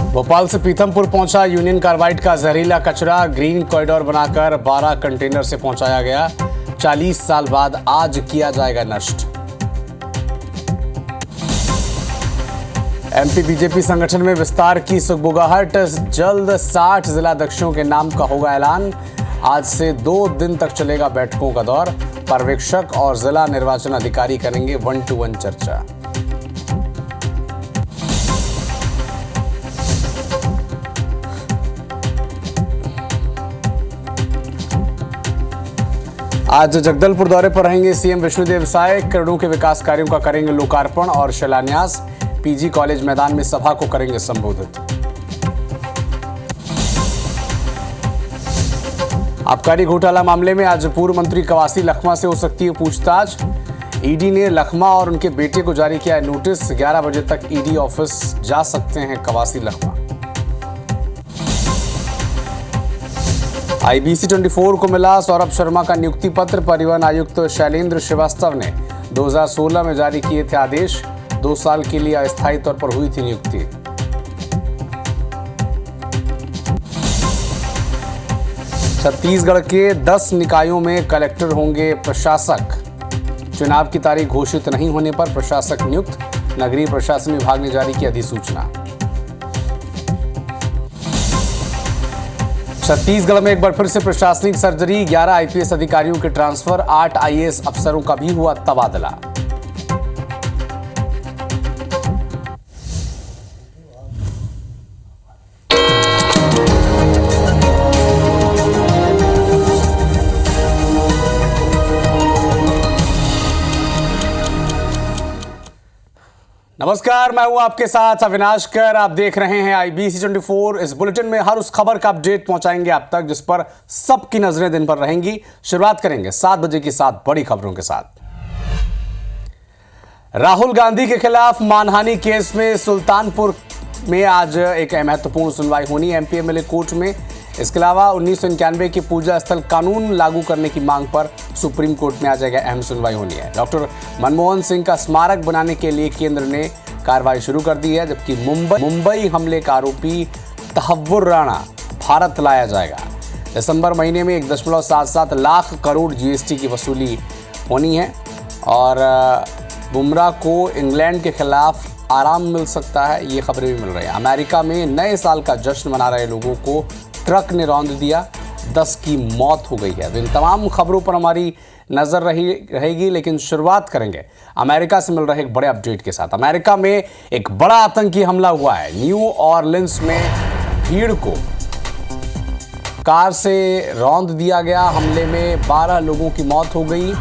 भोपाल से पीथमपुर पहुंचा union carbide का जहरीला कचरा। ग्रीन कॉरिडोर बनाकर 12 कंटेनर से पहुंचाया गया। 40 साल बाद आज किया जाएगा नष्ट। एमपी बीजेपी संगठन में विस्तार की सुगबुगाहट। जल्द 60 जिलाध्यक्षों के नाम का होगा ऐलान। आज से 2 दिन तक चलेगा बैठकों का दौर। पर्यवेक्षक और जिला निर्वाचन अधिकारी करेंगे 1-to-1 चर्चा। आज जगदलपुर दौरे पर रहेंगे सीएम विष्णुदेव साय। करोड़ों के विकास कार्यों का करेंगे लोकार्पण और शिलान्यास। पीजी कॉलेज मैदान में सभा को करेंगे संबोधित। आबकारी घोटाला मामले में आज पूर्व मंत्री कवासी लखमा से हो सकती है पूछताछ। ईडी ने लखमा और उनके बेटे को जारी किया है नोटिस। 11 बजे तक ईडी ऑफिस जा सकते हैं कवासी लखमा। आईबीसी 24 को मिला सौरभ शर्मा का नियुक्ति पत्र। परिवहन आयुक्त शैलेंद्र श्रीवास्तव ने 2016 में जारी किए थे आदेश। 2 साल के लिए अस्थायी तौर पर हुई थी नियुक्ति। छत्तीसगढ़ के 10 निकायों में कलेक्टर होंगे प्रशासक। चुनाव की तारीख घोषित नहीं होने पर प्रशासक नियुक्त। नगरीय प्रशासन विभाग ने जारी की अधिसूचना। छत्तीसगढ़ में एक बार फिर से प्रशासनिक सर्जरी। 11 आईपीएस अधिकारियों के ट्रांसफर। 8 आईएएस अफसरों का भी हुआ तबादला। नमस्कार, मैं हूं आपके साथ अविनाश कर। आप देख रहे हैं आईबीसी 24। इस बुलेटिन में हर उस खबर का अपडेट पहुंचाएंगे आप तक जिस पर सबकी नजरें दिन पर रहेंगी। शुरुआत करेंगे 7 बजे की 7 बड़ी खबरों के साथ। राहुल गांधी के खिलाफ मानहानि केस में सुल्तानपुर में आज एक महत्वपूर्ण सुनवाई होनी है एमपी एमएलए कोर्ट में। इसके अलावा 1991 के पूजा स्थल कानून लागू करने की मांग पर सुप्रीम कोर्ट में आ जाएगा अहम सुनवाई होनी है। डॉक्टर मनमोहन सिंह का स्मारक बनाने के लिए केंद्र ने कार्रवाई शुरू कर दी है, जबकि मुंबई हमले का आरोपी तहव्वुर राणा भारत लाया जाएगा। दिसंबर महीने में 1.77 लाख करोड़ जीएसटी की वसूली होनी है और बुमराह को इंग्लैंड के खिलाफ आराम मिल सकता है, ये खबरें भी मिल रही हैं। अमेरिका में नए साल का जश्न मना रहे लोगों को ट्रक ने रौंद दिया। 10 की मौत हो गई है। तो इन तमाम खबरों पर हमारी नजर रहेगी, लेकिन शुरुआत करेंगे अमेरिका से मिल रहे एक बड़े अपडेट के साथ। अमेरिका में एक बड़ा आतंकी हमला हुआ है। न्यू ऑरलिन्स में भीड़ को कार से रौंद दिया गया। हमले में 12 लोगों की मौत हो गई,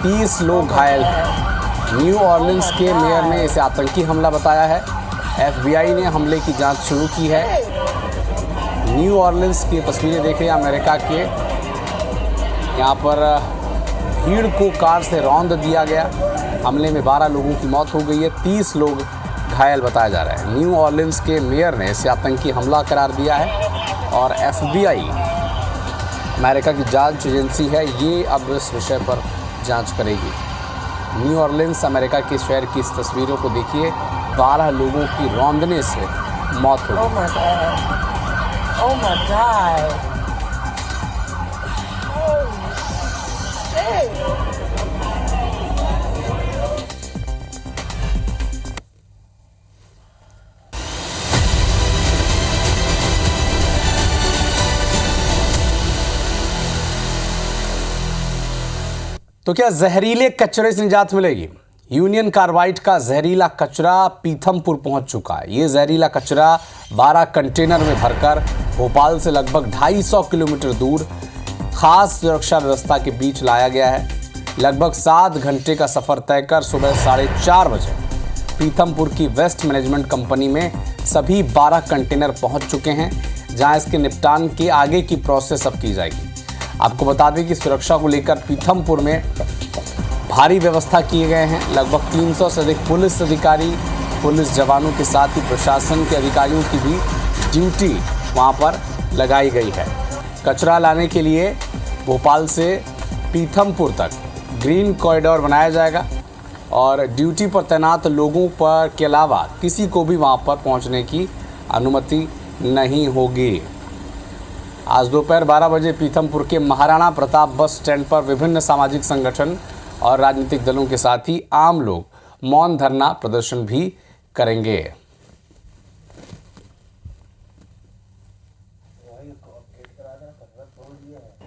30 लोग घायल हैं। न्यू ऑरलिन्स के मेयर ने इसे आतंकी हमला बताया है। एफबीआई ने हमले की जांच शुरू की है। न्यू ऑरलिन्स की तस्वीरें देख रहे हैं अमेरिका के। यहाँ पर भीड़ को कार से रौंद दिया गया। हमले में 12 लोगों की मौत हो गई है, 30 लोग घायल बताया जा रहा है। न्यू ऑरलिन्स के मेयर ने इसे आतंकी हमला करार दिया है और एफबीआई अमेरिका की जांच एजेंसी है, ये अब इस विषय पर जांच करेगी। न्यू ऑरलिन्स अमेरिका के शहर की इस तस्वीरों को देखिए। 12 लोगों की रौंदने से मौत हो गई। Oh my God. Oh, shit. तो क्या जहरीले कचरे से निजात मिलेगी? यूनियन कार्बाइड का जहरीला कचरा पीथमपुर पहुंच चुका है। ये जहरीला कचरा 12 कंटेनर में भरकर भोपाल से लगभग 250 किलोमीटर दूर खास सुरक्षा व्यवस्था के बीच लाया गया है। लगभग 7 घंटे का सफर तय कर सुबह 4:30 बजे पीथमपुर की वेस्ट मैनेजमेंट कंपनी में सभी 12 कंटेनर पहुंच चुके हैं, जहां इसके निपटान के आगे की प्रोसेस अब की जाएगी। आपको बता दें कि सुरक्षा को लेकर पीथमपुर में भारी व्यवस्था किए गए हैं। लगभग 300 से अधिक पुलिस अधिकारी, पुलिस जवानों के साथ ही प्रशासन के अधिकारियों की भी ड्यूटी वहां पर लगाई गई है। कचरा लाने के लिए भोपाल से पीथमपुर तक ग्रीन कॉरिडोर बनाया जाएगा और ड्यूटी पर तैनात लोगों पर के अलावा किसी को भी वहां पर पहुंचने की अनुमति नहीं होगी। आज दोपहर 12 बजे पीथमपुर के महाराणा प्रताप बस स्टैंड पर विभिन्न सामाजिक संगठन और राजनीतिक दलों के साथ ही आम लोग मौन धरना प्रदर्शन भी करेंगे।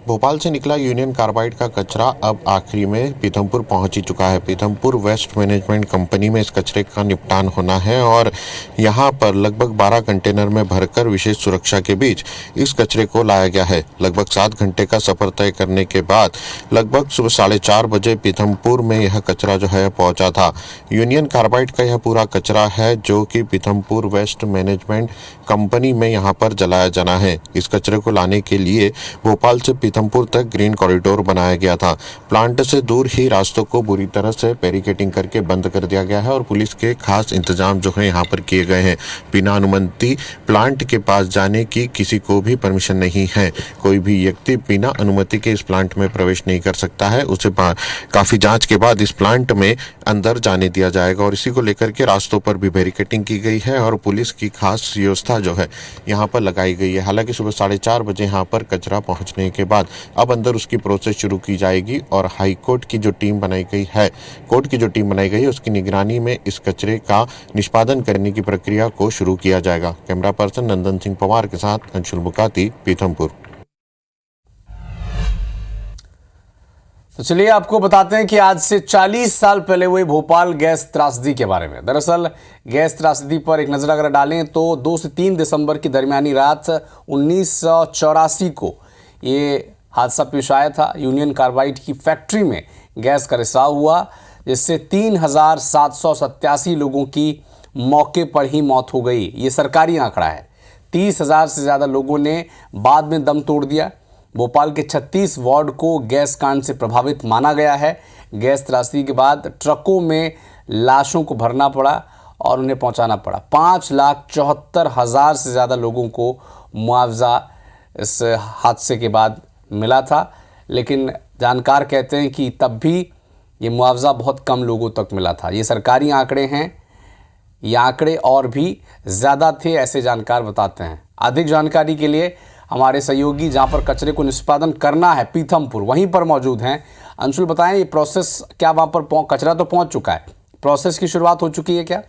भोपाल से निकला यूनियन कार्बाइड का कचरा अब आखिरी में पीथमपुर पहुंच ही चुका है। पीथमपुर वेस्ट मैनेजमेंट कंपनी में इस कचरे का निपटान होना है और यहां पर लगभग 12 कंटेनर में भरकर विशेष सुरक्षा के बीच इस कचरे को लाया गया है। लगभग 7 घंटे का सफर तय करने के बाद लगभग सुबह 4:30 बजे पीथमपुर में यह कचरा जो है पहुंचा था। यूनियन कार्बाइड का यह पूरा कचरा है जो कि पीथमपुर वेस्ट मैनेजमेंट कंपनी में यहाँ पर जलाया जाना है। इस कचरे को लाने के लिए भोपाल से पीथमपुर तक ग्रीन कॉरिडोर बनाया गया था। प्लांट से दूर ही रास्तों को बुरी तरह से बैरिकेडिंग करके बंद कर दिया गया है और पुलिस के खास इंतजाम जो है यहाँ पर किए गए हैं। बिना अनुमति प्लांट के पास जाने की किसी को भी परमिशन नहीं है। कोई भी व्यक्ति बिना अनुमति के इस प्लांट में प्रवेश नहीं कर सकता है। उसे काफी जांच के बाद इस प्लांट में अंदर जाने दिया जाएगा और इसी को लेकर के रास्तों पर भी बैरिकेडिंग की गई है और पुलिस की खास व्यवस्था जो है यहाँ पर लगाई गई है। हालांकि सुबह 4:30 बजे यहाँ पर कचरा पहुँचने के बाद अब अंदर उसकी प्रोसेस शुरू की जाएगी और हाई कोर्ट की जो टीम बनाई गई है, कोर्ट की जो टीम बनाई गई है उसकी निगरानी में इस कचरे का निष्पादन करने की प्रक्रिया को शुरू किया जाएगा। कैमरा पर्सन नंदन सिंह पवार के साथ अंशुल मुकाती, पीथमपुर। तो चलिए आपको बताते हैं कि आज से 40 साल पहले हुई भोपाल गैस त्रासदी के बारे में। दरअसल गैस त्रासदी पर एक नजर अगर डालें तो 2 से 3 दिसंबर की दरमियानी रात 1984 को ये हादसा पेश आया था। यूनियन कार्बाइड की फैक्ट्री में गैस का रिसाव हुआ जिससे 3,787 लोगों की मौके पर ही मौत हो गई। ये सरकारी आंकड़ा है। 30,000 से ज़्यादा लोगों ने बाद में दम तोड़ दिया। भोपाल के 36 वार्ड को गैस कांड से प्रभावित माना गया है। गैस त्रासदी के बाद ट्रकों में लाशों को भरना पड़ा और उन्हें पहुंचाना पड़ा। 5,74,000 से ज़्यादा लोगों को मुआवजा इस हादसे के बाद मिला था, लेकिन जानकार कहते हैं कि तब भी ये मुआवजा बहुत कम लोगों तक मिला था। ये सरकारी आंकड़े हैं, ये आंकड़े और भी ज़्यादा थे, ऐसे जानकार बताते हैं। अधिक जानकारी के लिए हमारे सहयोगी जहां पर कचरे को निष्पादन करना है पीथमपुर, वहीं पर मौजूद हैं। अंशुल बताएं ये प्रोसेस क्या वहां पर कचरा तो पहुंच चुका है, प्रोसेस की शुरुआत हो चुकी है क्या?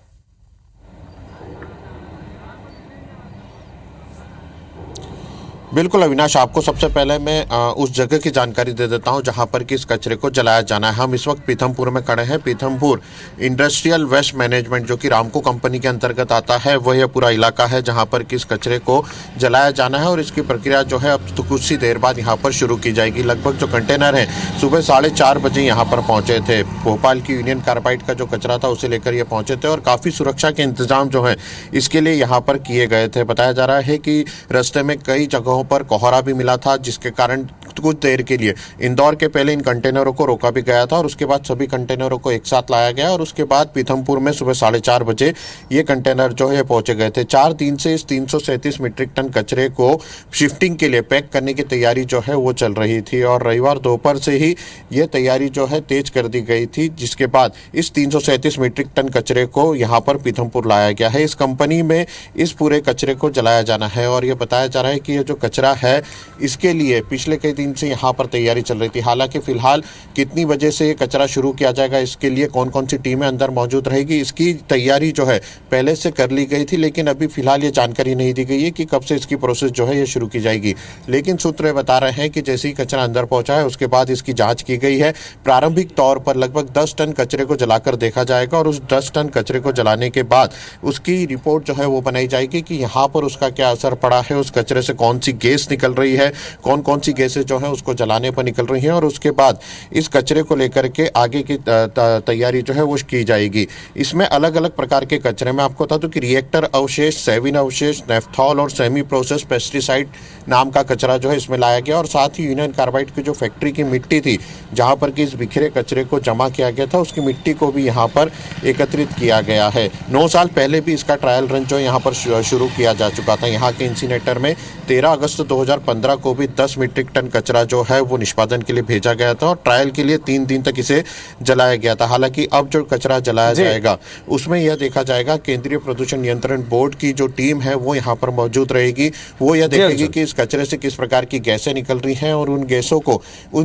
बिल्कुल अविनाश, आपको सबसे पहले मैं उस जगह की जानकारी दे देता हूं जहां पर कि इस कचरे को जलाया जाना है। हम इस वक्त पीथमपुर में खड़े हैं। पीथमपुर इंडस्ट्रियल वेस्ट मैनेजमेंट जो कि रामको कंपनी के अंतर्गत आता है, वह यह पूरा इलाका है जहां पर कि इस कचरे को जलाया जाना है और इसकी प्रक्रिया जो है अब तो कुछ ही देर बाद यहाँ पर शुरू की जाएगी। लगभग जो कंटेनर है सुबह 4:30 बजे यहाँ पर पहुँचे थे। भोपाल की यूनियन कार्बाइड का जो कचरा था उसे लेकर ये पहुँचे थे और काफ़ी सुरक्षा के इंतजाम जो है इसके लिए यहाँ पर किए गए थे। बताया जा रहा है कि रास्ते में कई जगहों पर कोहरा भी मिला था जिसके कारण कुछ देर के लिए इंदौर के पहले इन कंटेनरों को रोका भी गया था और उसके बाद सभी कंटेनरों को एक साथ लाया गया और उसके बाद पीथमपुर में सुबह 4:30 बजे ये कंटेनर जो है पहुंचे गए थे। 4 दिन से इस 337 मीट्रिक टन कचरे को शिफ्टिंग के लिए पैक करने की तैयारी जो है वो चल रही थी और रविवार दोपहर से ही ये तैयारी जो है तेज कर दी गई थी, जिसके बाद इस 337 मीट्रिक टन कचरे को यहाँ पर पीथमपुर लाया गया है। इस कंपनी में इस पूरे कचरे को जलाया जाना है और ये बताया जा रहा है कि ये जो कचरा है इसके लिए पिछले कई दिन से यहाँ पर तैयारी चल रही थी। हालांकि फिलहाल कितनी बजे से ये कचरा शुरू किया जाएगा, इसके लिए कौन कौन सी टीमें अंदर मौजूद रहेगी, इसकी तैयारी जो है पहले से कर ली गई थी, लेकिन अभी फिलहाल ये जानकारी नहीं दी गई है कि कब से इसकी प्रोसेस जो है ये शुरू की जाएगी। लेकिन सूत्र बता रहे हैं कि जैसे ही कचरा अंदर पहुंचा है उसके बाद इसकी जाँच की गई है। प्रारंभिक तौर पर लगभग 10 टन कचरे को जलाकर देखा जाएगा और उस 10 टन कचरे को जलाने के बाद उसकी रिपोर्ट जो है वो बनाई जाएगी कि यहाँ पर उसका क्या असर पड़ा है, उस कचरे से कौन सी गैस निकल रही है, कौन कौन सी गैसें जो है उसको जलाने पर निकल रही हैं और उसके बाद इस कचरे को लेकर के आगे की तैयारी जो है वो की जाएगी। इसमें अलग अलग प्रकार के कचरे में आपको बता दूं कि रिएक्टर अवशेष, सेविन अवशेष, नेफ्थॉल और सेमी प्रोसेस पेस्टिसाइड नाम का कचरा जो है इसमें लाया गया और साथ ही यूनियन कार्बाइड की जो फैक्ट्री की मिट्टी थी जहाँ पर कि इस बिखरे कचरे को जमा किया गया था उसकी मिट्टी को भी यहाँ पर एकत्रित किया गया है। 9 साल पहले भी इसका ट्रायल रन जो यहाँ पर शुरू किया जा चुका था। यहाँ के इंसिनेटर में 13 अगस्त अगस्त 2015 को भी 10 मीट्रिक टन कचरा जो है वो निष्पादन के लिए भेजा गया था और ट्रायल के लिए 3 दिन तक इसे जलाया गया था। हालांकि अब जो कचरा जलाया जाएगा उसमें यह देखा जाएगा केंद्रीय प्रदूषण नियंत्रण बोर्ड की जो टीम है वो यहाँ पर मौजूद रहेगी। वो यह देखेगी कि इस कचरे से किस प्रकार की गैसें निकल रही हैं और उन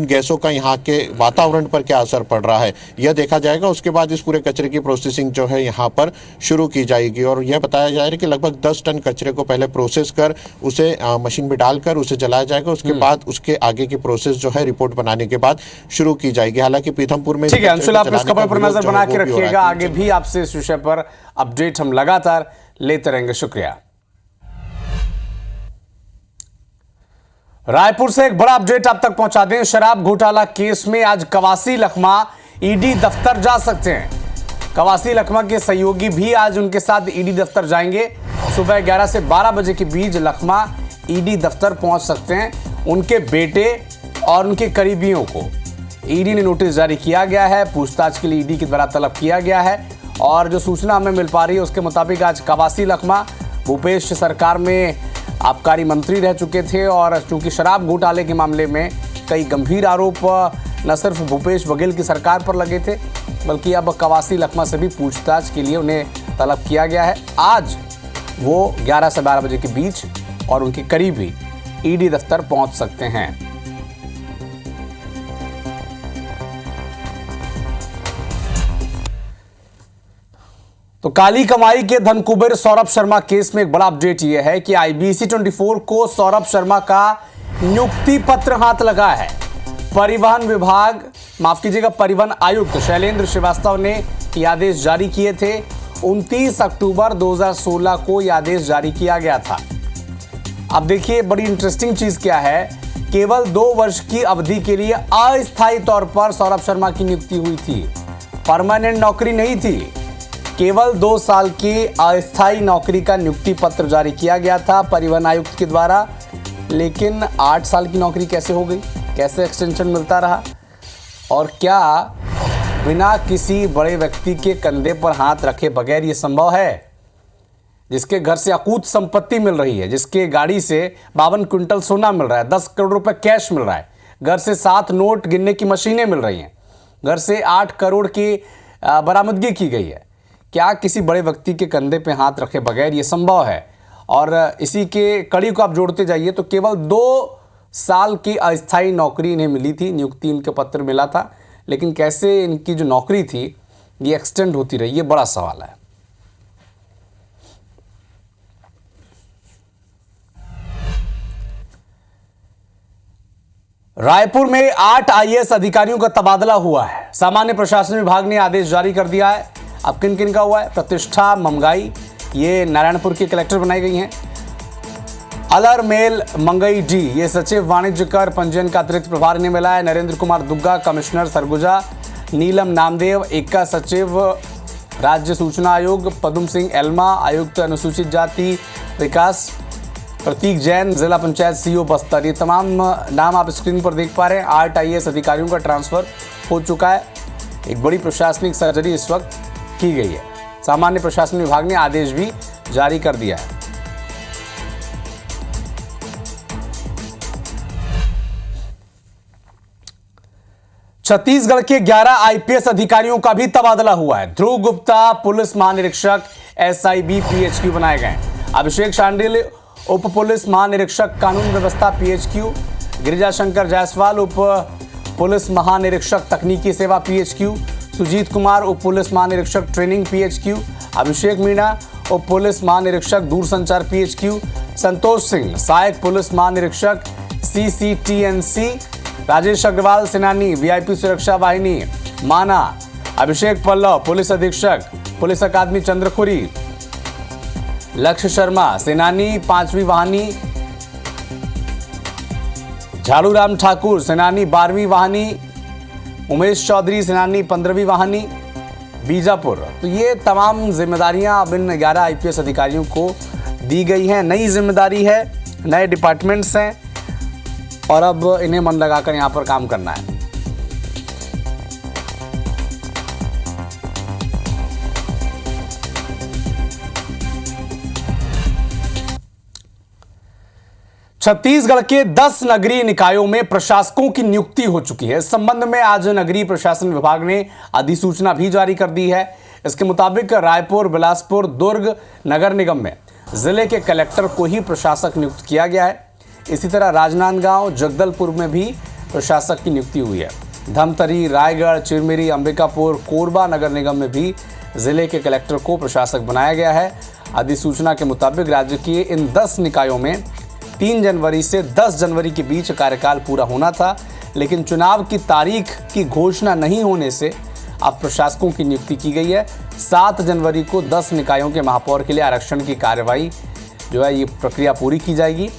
गैसों का यहाँ के वातावरण पर क्या असर पड़ रहा है यह देखा जाएगा। उसके बाद इस पूरे कचरे की प्रोसेसिंग जो है यहाँ पर शुरू की जाएगी और यह बताया जा रहा है कि लगभग 10 टन कचरे को पहले प्रोसेस कर उसे मशीन में डालकर उसे जलाया जाएगा। उसके बाद उसके आगे की प्रोसेस जो है रिपोर्ट बनाने के बाद शुरू की जाएगी। हालांकि पीथमपुर में ठीक है अंशुल, आप इस खबर पर नजर बना के रखिएगा, आगे भी आपसे इस विषय पर अपडेट हम लगातार लेते रहेंगे। शुक्रिया। रायपुर से एक बड़ा अपडेट आप तक पहुंचा दें। शराब घोटाला केस में आज कवासी लखमा ईडी दफ्तर जा सकते हैं। कवासी लखमा के सहयोगी भी आज उनके साथ ईडी दफ्तर जाएंगे। सुबह 11 से 12 बजे के बीच लखमा ईडी दफ्तर पहुंच सकते हैं। उनके बेटे और उनके करीबियों को ईडी ने नोटिस जारी किया गया है। पूछताछ के लिए ईडी के द्वारा तलब किया गया है और जो सूचना हमें मिल पा रही है उसके मुताबिक आज कवासी लखमा भूपेश सरकार में आबकारी मंत्री रह चुके थे और चूंकि शराब घोटाले के मामले में कई गंभीर आरोप न सिर्फ भूपेश बघेल की सरकार पर लगे थे बल्कि अब कवासी लखमा से भी पूछताछ के लिए उन्हें तलब किया गया है। आज वो 11 से 12 बजे के बीच और उनके करीबी ईडी दफ्तर पहुंच सकते हैं। तो काली कमाई के धनकुबेर सौरभ शर्मा केस में एक बड़ा अपडेट यह है कि IBC 24 को सौरभ शर्मा का नियुक्ति पत्र हाथ लगा है। परिवहन आयुक्त शैलेंद्र श्रीवास्तव ने ये आदेश जारी किए थे। 29 अक्टूबर 2016 को यह आदेश जारी किया गया था। अब देखिए बड़ी इंटरेस्टिंग चीज क्या है, केवल 2 वर्ष की अवधि के लिए अस्थायी तौर पर सौरभ शर्मा की नियुक्ति हुई थी। परमानेंट नौकरी नहीं थी, केवल 2 साल की अस्थायी नौकरी का नियुक्ति पत्र जारी किया गया था परिवहन आयुक्त के द्वारा। लेकिन 8 साल की नौकरी कैसे हो गई, कैसे एक्सटेंशन मिलता रहा और क्या बिना किसी बड़े व्यक्ति के कंधे पर हाथ रखे बगैर ये संभव है? जिसके घर से अकूत संपत्ति मिल रही है, जिसके गाड़ी से 52 क्विंटल सोना मिल रहा है, 10 करोड़ रुपए कैश मिल रहा है, घर से 7 नोट गिनने की मशीनें मिल रही हैं, घर से 8 करोड़ की बरामदगी की गई है। क्या किसी बड़े व्यक्ति के कंधे पे हाथ रखे बगैर ये संभव है? और इसी के कड़ी को आप जोड़ते जाइए तो केवल 2 साल की अस्थायी नौकरी इन्हें मिली थी, नियुक्ति इनके पत्र मिला था, लेकिन कैसे इनकी जो नौकरी थी ये एक्सटेंड होती रही, ये बड़ा सवाल है। रायपुर में 8 IAS अधिकारियों का तबादला हुआ है। सामान्य प्रशासन विभाग ने आदेश जारी कर दिया है। अब किन किन का हुआ है? प्रतिष्ठा मंगाई, ये नारायणपुर की कलेक्टर बनाई गई हैं। अलरमेल मंगई डी, ये सचिव वाणिज्य कर पंजीयन का अतिरिक्त प्रभार ने मिला है। नरेंद्र कुमार दुग्गा कमिश्नर सरगुजा। नीलम नामदेव एका सचिव राज्य सूचना आयोग। पदम सिंह एल्मा आयुक्त अनुसूचित जाति विकास। प्रतीक जैन जिला पंचायत CO बस्तर। ये तमाम नाम आप स्क्रीन पर देख पा रहे हैं। 8 IAS अधिकारियों का ट्रांसफर हो चुका है। एक बड़ी प्रशासनिक सर्जरी इस वक्त की गई है। सामान्य प्रशासन विभाग ने आदेश भी जारी कर दिया है। छत्तीसगढ़ के 11 IPS अधिकारियों का भी तबादला हुआ है। ध्रुव गुप्ता पुलिस महानिरीक्षक SIB PHQ बनाए गए। अभिषेक शांडिल उप पुलिस महानिरीक्षक कानून व्यवस्था PHQ। गिरिजा शंकर जायसवाल उप पुलिस महानिरीक्षक तकनीकी सेवा PHQ। सुजीत कुमार उप पुलिस महानिरीक्षक ट्रेनिंग PHQ। अभिषेक मीणा उप पुलिस महानिरीक्षक दूरसंचार PHQ। संतोष सिंह सहायक पुलिस महानिरीक्षक CCTNC। राजेश अग्रवाल सेनानी VIP सुरक्षा वाहिनी माना। अभिषेक पल्लव पुलिस अधीक्षक पुलिस अकादमी चंद्रखुरी। लक्ष्य शर्मा सेनानी 5वीं वाहिनी। झाड़ूराम ठाकुर सेनानी 12वीं वाहिनी। उमेश चौधरी सेनानी 15वीं वाहिनी बीजापुर। तो ये तमाम जिम्मेदारियां अब इन 11 IPS अधिकारियों को दी गई हैं। नई जिम्मेदारी है, नए डिपार्टमेंट्स हैं और अब इन्हें मन लगाकर यहां पर काम करना है। छत्तीसगढ़ के 10 नगरीय निकायों में प्रशासकों की नियुक्ति हो चुकी है। इस संबंध में आज नगरीय प्रशासन विभाग ने अधिसूचना भी जारी कर दी है। इसके मुताबिक रायपुर, बिलासपुर, दुर्ग नगर निगम में जिले के कलेक्टर को ही प्रशासक नियुक्त किया गया है। इसी तरह राजनांदगांव, जगदलपुर में भी प्रशासक की नियुक्ति हुई है। धमतरी, रायगढ़, चिरमिरी, अंबिकापुर, कोरबा नगर निगम में भी जिले के कलेक्टर को प्रशासक बनाया गया है। अधिसूचना के मुताबिक राज्य के इन 10 निकायों में 3 जनवरी से 10 जनवरी के बीच कार्यकाल पूरा होना था, लेकिन चुनाव की तारीख की घोषणा नहीं होने से अब प्रशासकों की नियुक्ति की गई है। 7 जनवरी को 10 निकायों के महापौर के लिए आरक्षण की कार्यवाही जो है ये प्रक्रिया पूरी की जाएगी।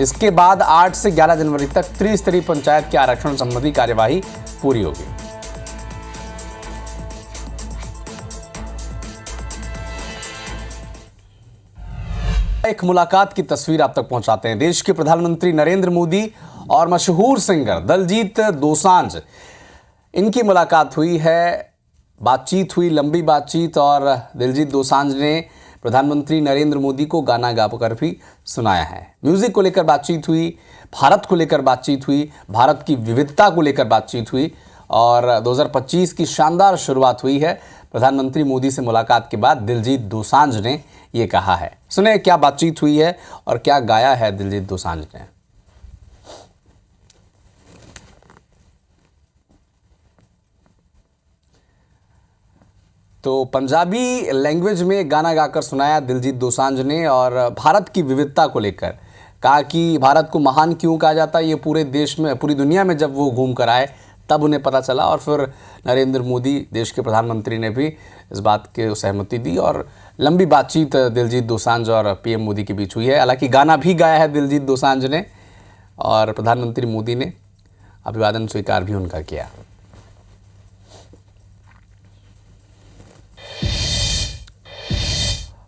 इसके बाद 8 से 11 जनवरी तक त्रिस्तरीय पंचायत के आरक्षण संबंधी कार्यवाही पूरी होगी। एक मुलाकात की तस्वीर आप तक पहुंचाते हैं। देश के प्रधानमंत्री नरेंद्र मोदी और मशहूर सिंगर दिलजीत दोसांझ, इनकी मुलाकात हुई है, बातचीत हुई, लंबी बातचीत, और दिलजीत दोसांझ ने प्रधानमंत्री नरेंद्र मोदी को गाना गाकर भी सुनाया है। म्यूजिक को लेकर बातचीत हुई, भारत को लेकर बातचीत हुई, भारत की विविधता को लेकर बातचीत हुई, और 2025 की शानदार शुरुआत हुई है। प्रधानमंत्री मोदी से मुलाकात के बाद दिलजीत दोसांझ ने ये कहा है। सुने क्या बातचीत हुई है और क्या गाया है दिलजीत दोसांझ ने। तो पंजाबी लैंग्वेज में गाना गाकर सुनाया दिलजीत दोसांझ ने, और भारत की विविधता को लेकर कहा कि भारत को महान क्यों कहा जाता है, ये पूरे देश में, पूरी दुनिया में जब वो घूम कर आए तब उन्हें पता चला। और फिर नरेंद्र मोदी, देश के प्रधानमंत्री, ने भी इस बात की सहमति दी, और लंबी बातचीत दिलजीत दोसांझ और पीएम मोदी के बीच हुई है। हालांकि गाना भी गाया है दिलजीत दोसांझ ने, और प्रधानमंत्री मोदी ने अभिवादन स्वीकार भी उनका किया।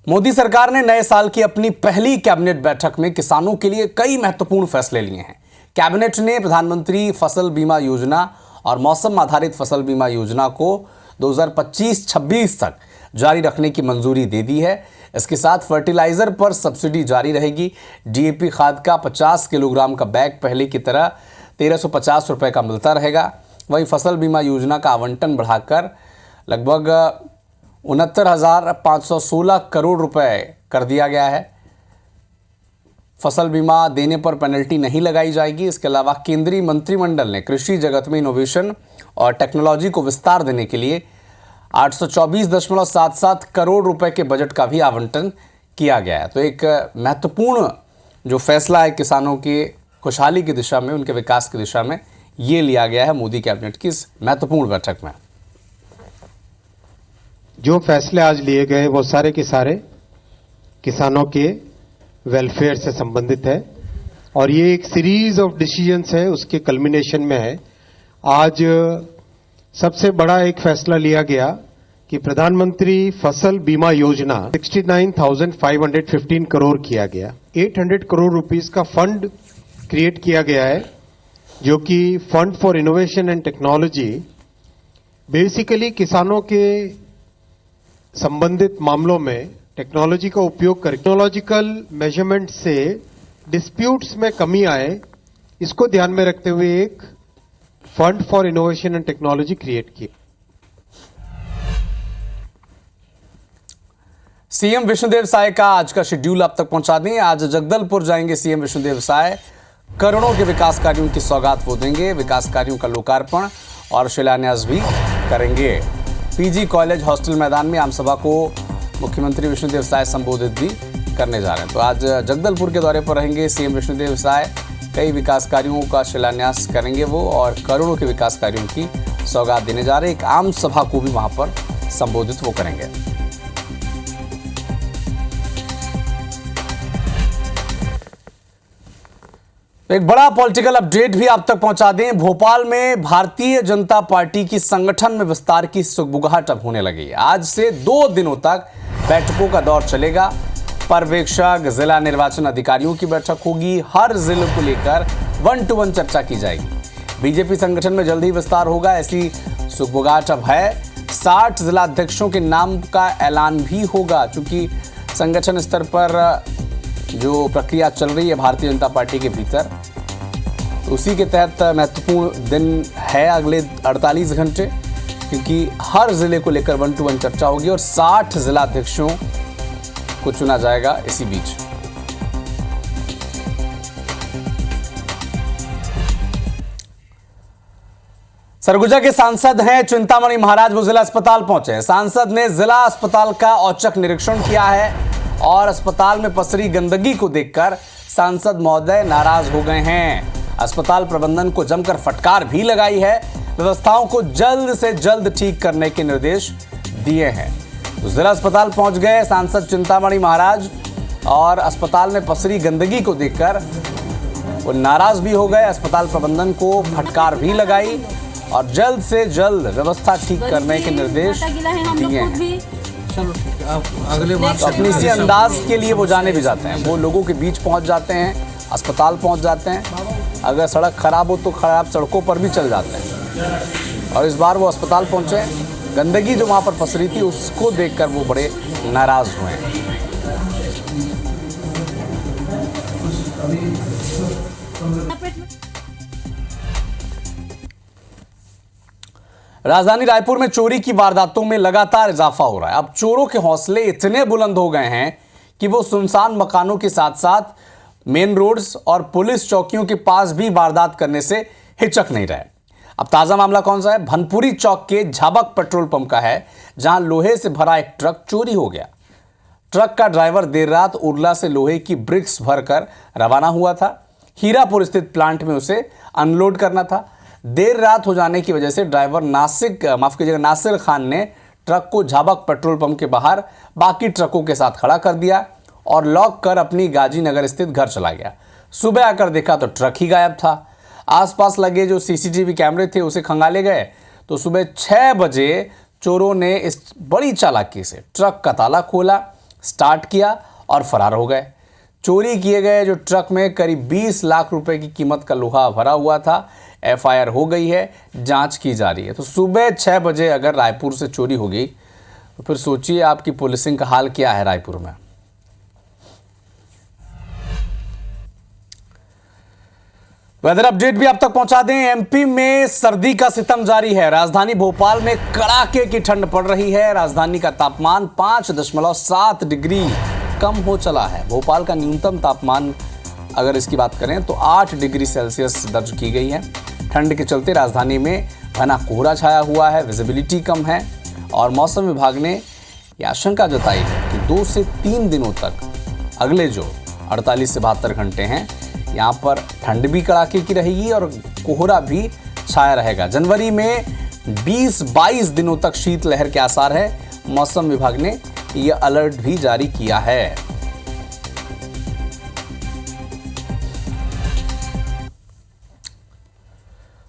मोदी सरकार ने नए साल की अपनी पहली कैबिनेट बैठक में किसानों के लिए कई महत्वपूर्ण फैसले लिए हैं। कैबिनेट ने प्रधानमंत्री फसल बीमा योजना और मौसम आधारित फसल बीमा योजना को 2025-26 तक जारी रखने की मंजूरी दे दी है। इसके साथ फर्टिलाइजर पर सब्सिडी जारी रहेगी। डीएपी खाद का 50 किलोग्राम का बैग पहले की तरह 1350 रुपये का मिलता रहेगा। वहीं फसल बीमा योजना का आवंटन बढ़ाकर लगभग 69,516 करोड़ रुपए कर दिया गया है। फसल बीमा देने पर पेनल्टी नहीं लगाई जाएगी। इसके अलावा केंद्रीय मंत्रिमंडल ने कृषि जगत में इनोवेशन और टेक्नोलॉजी को विस्तार देने के लिए 824.77 करोड़ रुपए के बजट का भी आवंटन किया गया है। तो एक महत्वपूर्ण जो फैसला है किसानों की खुशहाली की दिशा में, उनके विकास की दिशा में, ये लिया गया है मोदी कैबिनेट की इस महत्वपूर्ण बैठक में। जो फैसले आज लिए गए वो सारे के सारे किसानों के वेलफेयर से संबंधित है, और ये एक सीरीज ऑफ डिसीजंस है, उसके कल्मिनेशन में है। आज सबसे बड़ा एक फैसला लिया गया कि प्रधानमंत्री फसल बीमा योजना 69,515 करोड़ किया गया। 800 करोड़ रुपीस का फंड क्रिएट किया गया है, जो कि fund for innovation and technology, basically किसानों के संबंधित मामलों में टेक्नोलॉजी का उपयोग कर टेक्नोलॉजिकल मेजरमेंट से डिस्प्यूट्स में कमी आए, इसको ध्यान में रखते हुए एक fund for innovation and technology create की। सीएम विष्णुदेव साय का आज का शेड्यूल आप तक पहुंचा दें। आज जगदलपुर जाएंगे सीएम विष्णुदेव साय। करोड़ों के विकास कार्यों की सौगात वो देंगे। विकास कार्यों का लोकार्पण और शिलान्यास भी करेंगे। पीजी कॉलेज हॉस्टल मैदान में आम सभा को मुख्यमंत्री विष्णुदेव साय संबोधित भी करने जा रहे हैं। तो आज जगदलपुर के दौरे पर रहेंगे सीएम विष्णुदेव साय। कई विकास कार्यों का शिलान्यास करेंगे वो, और करोड़ों के विकास कार्यों की सौगात देने जा रहे हैं। एक आम सभा को भी वहां पर संबोधित वो करेंगे। एक बड़ा पॉलिटिकल अपडेट भी आप तक पहुंचा दें। भोपाल में भारतीय जनता पार्टी की संगठन में विस्तार की सुगबुगाहट अब होने लगी है। आज से 2 दिनों तक बैठकों का दौर चलेगा। पर्यवेक्षक, जिला निर्वाचन अधिकारियों की बैठक होगी। हर जिले को लेकर 1-to-1 चर्चा की जाएगी। बीजेपी संगठन में जल्द ही विस्तार होगा, ऐसी सुगबुगाहट अब है। 60 जिलाध्यक्षों के नाम का ऐलान भी होगा, चूंकि संगठन स्तर पर जो प्रक्रिया चल रही है भारतीय जनता पार्टी के भीतर, तो उसी के तहत महत्वपूर्ण दिन है अगले 48 घंटे, क्योंकि हर जिले को लेकर 1-to-1 चर्चा होगी और 60 जिलाध्यक्षों को चुना जाएगा इसी बीच। सरगुजा के सांसद हैं चिंतामणि महाराज, वो जिला अस्पताल पहुंचे। सांसद ने जिला अस्पताल का औचक निरीक्षण किया है और अस्पताल में पसरी गंदगी को देखकर सांसद महोदय नाराज हो गए हैं। अस्पताल प्रबंधन को जमकर फटकार भी लगाई है, व्यवस्थाओं को जल्द से जल्द ठीक करने के निर्देश दिए हैं। तो जिला अस्पताल पहुंच गए सांसद चिंतामणि महाराज और अस्पताल में पसरी गंदगी को देखकर वो नाराज भी हो गए। अस्पताल प्रबंधन को फटकार भी लगाई और जल्द से जल्द व्यवस्था ठीक करने के निर्देश दिए हैं। तो अपनी इसी अंदाज के लिए वो जाने भी जाते हैं, वो लोगों के बीच पहुंच जाते हैं, अस्पताल पहुंच जाते हैं। अगर सड़क खराब हो तो खराब सड़कों पर भी चल जाते हैं। और इस बार वो अस्पताल पहुंचे, गंदगी जो वहां पर पसरी थी उसको देखकर वो बड़े नाराज हुए हैं। राजधानी रायपुर में चोरी की वारदातों में लगातार इजाफा हो रहा है। अब चोरों के हौसले इतने बुलंद हो गए हैं कि वो सुनसान मकानों के साथ साथ मेन रोड्स और पुलिस चौकियों के पास भी वारदात करने से हिचक नहीं रहे। अब ताजा मामला कौन सा है? भनपुरी चौक के झाबक पेट्रोल पंप का है, जहां लोहे से भरा एक ट्रक चोरी हो गया। ट्रक का ड्राइवर देर रात उरला से लोहे की ब्रिक्स भरकर रवाना हुआ था। हीरापुर स्थित प्लांट में उसे अनलोड करना था। देर रात हो जाने की वजह से ड्राइवर नासिर खान ने ट्रक को झाबक पेट्रोल पंप के बाहर बाकी ट्रकों के साथ खड़ा कर दिया और लॉक कर अपनी गाजीनगर स्थित घर चला गया। सुबह आकर देखा तो ट्रक ही गायब था। आसपास लगे जो सीसीटीवी कैमरे थे उसे खंगाले गए तो सुबह 6 बजे चोरों ने इस बड़ी चालाकी से ट्रक का ताला खोला, स्टार्ट किया और फरार हो गए। चोरी किए गए जो ट्रक में करीब 20 लाख रुपए की कीमत का लोहा भरा हुआ था। एफआईआर हो गई है, जांच की जा रही है। तो सुबह 6 बजे अगर रायपुर से चोरी हो गई तो फिर सोचिए आपकी पुलिसिंग का हाल क्या है रायपुर में। वेदर अपडेट भी आप तक पहुंचा दें। एमपी में सर्दी का सितम जारी है। राजधानी भोपाल में कड़ाके की ठंड पड़ रही है। राजधानी का तापमान 5.7 डिग्री कम हो चला है। भोपाल का न्यूनतम तापमान अगर इसकी बात करें तो 8 डिग्री सेल्सियस दर्ज की गई है। ठंड के चलते राजधानी में घना कोहरा छाया हुआ है, विजिबिलिटी कम है और मौसम विभाग ने यह आशंका जताई है कि 2 से 3 दिनों तक अगले जो 48 से 72 घंटे हैं यहाँ पर ठंड भी कड़ाके की रहेगी और कोहरा भी छाया रहेगा। जनवरी में 20-22 दिनों तक शीतलहर के आसार है। मौसम विभाग ने यह अलर्ट भी जारी किया है।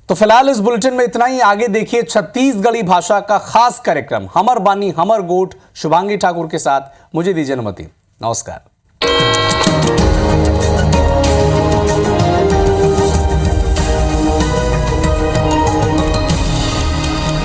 तो फिलहाल इस बुलेटिन में इतना ही। आगे देखिए छत्तीसगढ़ी भाषा का खास कार्यक्रम हमर बानी हमर गोठ शुभांगी ठाकुर के साथ। मुझे दीजिए अनुमति। नमस्कार।